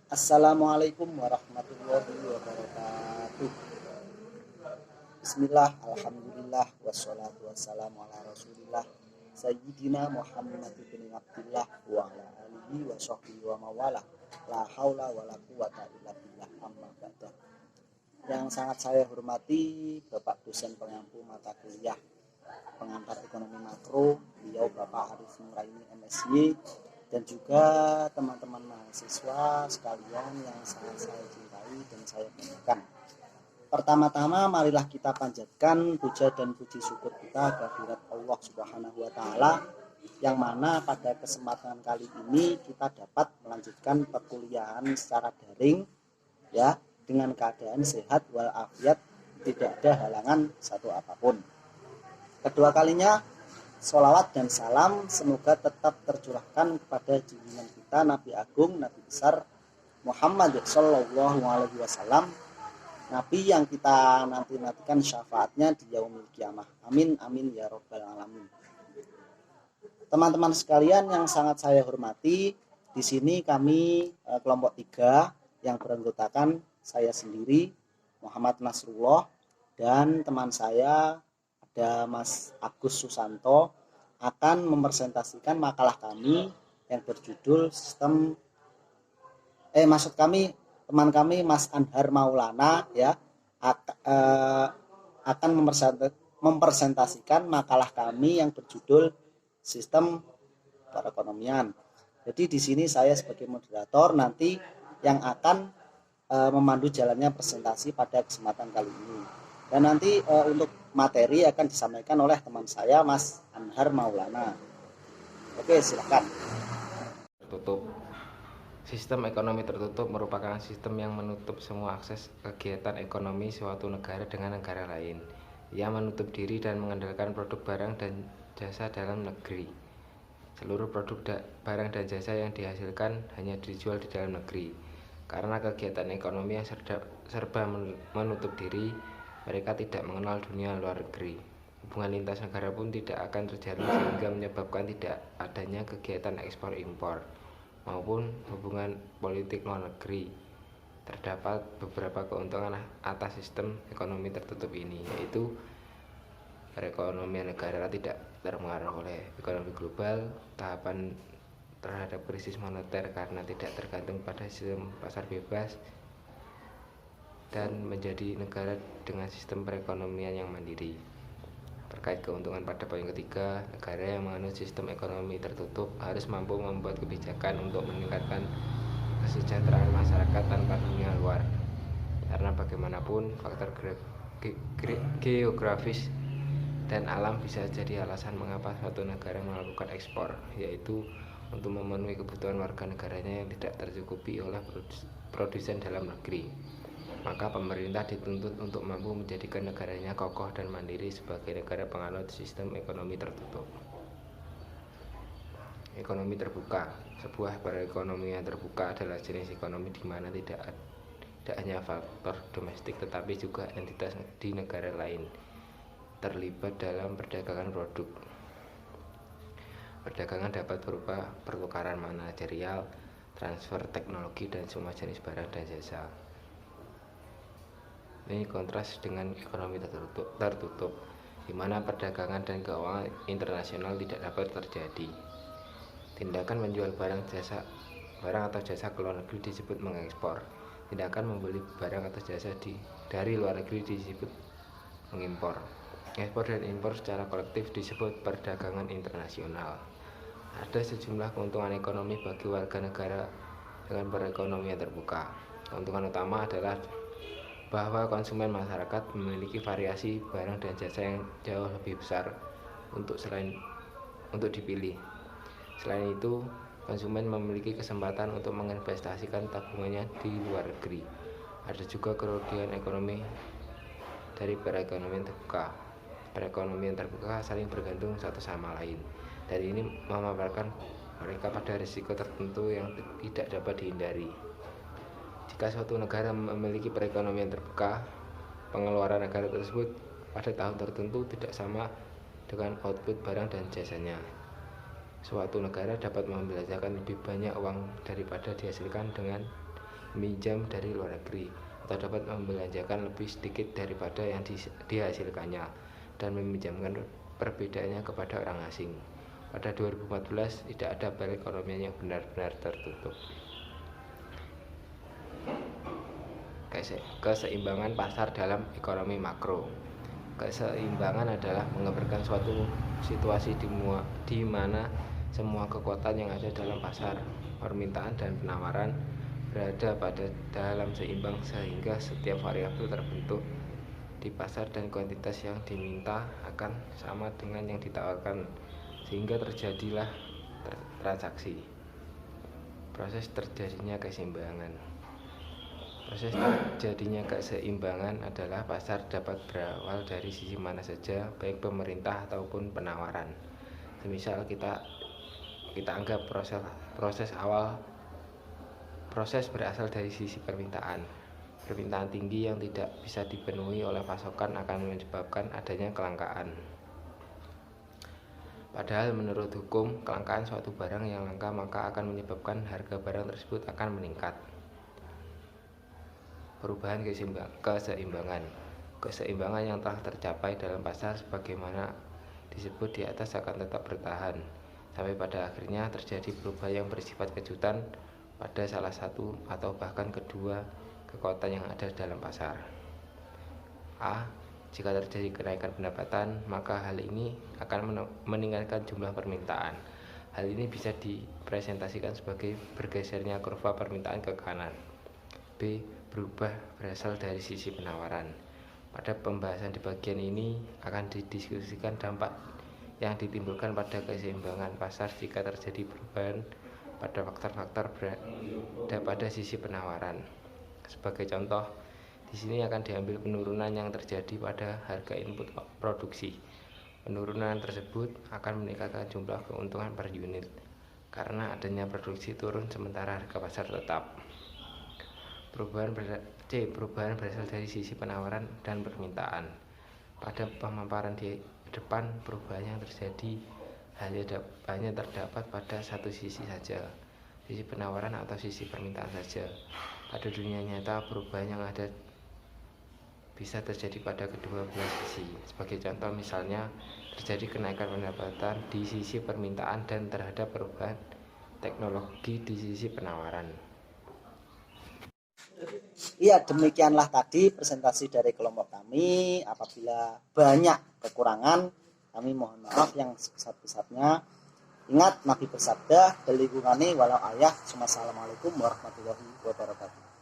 Assalamualaikum warahmatullahi wabarakatuh. Bismillah, alhamdulillah, wassalatu wassalamu ala rasulillah Sayyidina Muhammad bin Abdillah wa ala alihi wa sahbihi wa mawala. La haula wa la quwata illa billah, amma ba'da. Yang sangat saya hormati Bapak dosen pengampu mata kuliah pengantar ekonomi makro, beliau Bapak Arif Nuraini MSy, dan juga teman-teman mahasiswa sekalian yang sangat saya cintai dan saya banggakan. Pertama-tama marilah kita panjatkan puja dan puji syukur kita kehadirat Allah Subhanahu wa taala, yang mana pada kesempatan kali ini kita dapat melanjutkan perkuliahan secara daring ya, dengan keadaan sehat walafiat, tidak ada halangan satu apapun. Kedua kalinya, sholawat dan salam semoga tetap tercurahkan kepada junjungan kita Nabi Agung, Nabi besar Muhammad Sallallahu Alaihi Wasallam, Nabi yang kita nantikan syafaatnya di yaumil kiamah. Amin amin ya robbal alamin. Teman-teman sekalian yang sangat saya hormati, di sini kami kelompok 3 yang beranggotakan saya sendiri Muhammad Nasrullah dan teman saya ada Mas Agus Susanto akan mempresentasikan makalah kami yang berjudul teman kami Mas Anhar Maulana ya akan mempresentasikan makalah kami yang berjudul sistem perekonomian. Jadi di sini saya sebagai moderator nanti yang akan memandu jalannya presentasi pada kesempatan kali ini. Dan nanti untuk materi akan disampaikan oleh teman saya Mas Anhar Maulana. Oke, silakan. Tertutup. Sistem ekonomi tertutup merupakan sistem yang menutup semua akses kegiatan ekonomi suatu negara dengan negara lain. Ia menutup diri dan mengandalkan produk barang dan jasa dalam negeri. Seluruh produk barang dan jasa yang dihasilkan hanya dijual di dalam negeri. Karena kegiatan ekonomi yang serba menutup diri, mereka tidak mengenal dunia luar negeri. Hubungan lintas negara pun tidak akan terjalin sehingga menyebabkan tidak adanya kegiatan ekspor impor maupun hubungan politik luar negeri. Terdapat beberapa keuntungan atas sistem ekonomi tertutup ini, yaitu perekonomian negara tidak terpengaruh oleh ekonomi global, tahapan terhadap krisis moneter karena tidak tergantung pada sistem pasar bebas, dan menjadi negara dengan sistem perekonomian yang mandiri. Terkait keuntungan pada poin ketiga, negara yang menganut sistem ekonomi tertutup harus mampu membuat kebijakan untuk meningkatkan kesejahteraan masyarakat tanpa dunia luar. Karena bagaimanapun faktor geografis dan alam bisa jadi alasan mengapa suatu negara melakukan ekspor, yaitu untuk memenuhi kebutuhan warga negaranya yang tidak tercukupi oleh produsen dalam negeri. Maka pemerintah dituntut untuk mampu menjadikan negaranya kokoh dan mandiri sebagai negara penganut sistem ekonomi tertutup. Ekonomi terbuka. Sebuah perekonomian terbuka adalah jenis ekonomi di mana tidak hanya faktor domestik tetapi juga entitas di negara lain terlibat dalam perdagangan produk. Perdagangan dapat berupa pertukaran manajerial, transfer teknologi, dan semua jenis barang dan jasa. Ini kontras dengan ekonomi tertutup, di mana perdagangan dan keuangan internasional tidak dapat terjadi. Tindakan menjual barang atau jasa ke luar negeri disebut mengekspor. Tindakan membeli barang atau jasa dari luar negeri disebut mengimpor. Ekspor dan impor secara kolektif disebut perdagangan internasional. Ada sejumlah keuntungan ekonomi bagi warga negara dengan perekonomian terbuka. Keuntungan utama adalah bahwa konsumen masyarakat memiliki variasi barang dan jasa yang jauh lebih besar untuk dipilih. Selain itu, konsumen memiliki kesempatan untuk menginvestasikan tabungannya di luar negeri. Ada juga kerugian ekonomi dari perekonomian terbuka. Perekonomian terbuka saling bergantung satu sama lain. Dari ini memaparkan mereka pada risiko tertentu yang tidak dapat dihindari. Jika suatu negara memiliki perekonomian terbuka, pengeluaran negara tersebut pada tahun tertentu tidak sama dengan output barang dan jasanya. Suatu negara dapat membelanjakan lebih banyak uang daripada dihasilkan dengan meminjam dari luar negeri atau dapat membelanjakan lebih sedikit daripada yang dihasilkannya dan meminjamkan perbedaannya kepada orang asing. Pada 2014 tidak ada perekonomian yang benar-benar tertutup. Keseimbangan pasar dalam ekonomi makro. Keseimbangan adalah menggambarkan suatu situasi di mana semua kekuatan yang ada dalam pasar, permintaan dan penawaran berada dalam seimbang sehingga setiap variabel terbentuk di pasar dan kuantitas yang diminta akan sama dengan yang ditawarkan sehingga terjadilah transaksi. Proses terjadinya keseimbangan. Proses terjadinya keseimbangan adalah pasar dapat berawal dari sisi mana saja, baik pemerintah ataupun penawaran. Semisal kita anggap proses berasal dari sisi permintaan. Permintaan tinggi yang tidak bisa dipenuhi oleh pasokan akan menyebabkan adanya kelangkaan. Padahal menurut hukum, kelangkaan suatu barang yang langka maka akan menyebabkan harga barang tersebut akan meningkat. Perubahan keseimbangan. Keseimbangan yang telah tercapai dalam pasar sebagaimana disebut di atas akan tetap bertahan sampai pada akhirnya terjadi perubahan yang bersifat kejutan pada salah satu atau bahkan kedua kekuatan yang ada dalam pasar. A. Jika terjadi kenaikan pendapatan, maka hal ini akan meningkatkan jumlah permintaan. Hal ini bisa dipresentasikan sebagai bergesernya kurva permintaan ke kanan. B. Berubah berasal dari sisi penawaran. Pada pembahasan di bagian ini akan didiskusikan dampak yang ditimbulkan pada keseimbangan pasar jika terjadi perubahan pada faktor-faktor pada sisi penawaran. Sebagai contoh, di sini akan diambil penurunan yang terjadi pada harga input produksi. Penurunan tersebut akan meningkatkan jumlah keuntungan per unit karena adanya produksi turun sementara harga pasar tetap. Perubahan berasal dari sisi penawaran dan permintaan. Pada pemaparan di depan, perubahan yang terjadi hanya terdapat pada satu sisi saja, sisi penawaran atau sisi permintaan saja. Pada dunia nyata, perubahan yang ada bisa terjadi pada kedua belah sisi. Sebagai contoh, misalnya terjadi kenaikan pendapatan di sisi permintaan dan terhadap perubahan teknologi di sisi penawaran. Iya, demikianlah tadi presentasi dari kelompok kami. Apabila banyak kekurangan, kami mohon maaf yang sebesar-besarnya. Ingat, Nabi bersabda, "Belighuni walau ayah." Wassalamualaikum warahmatullahi wabarakatuh.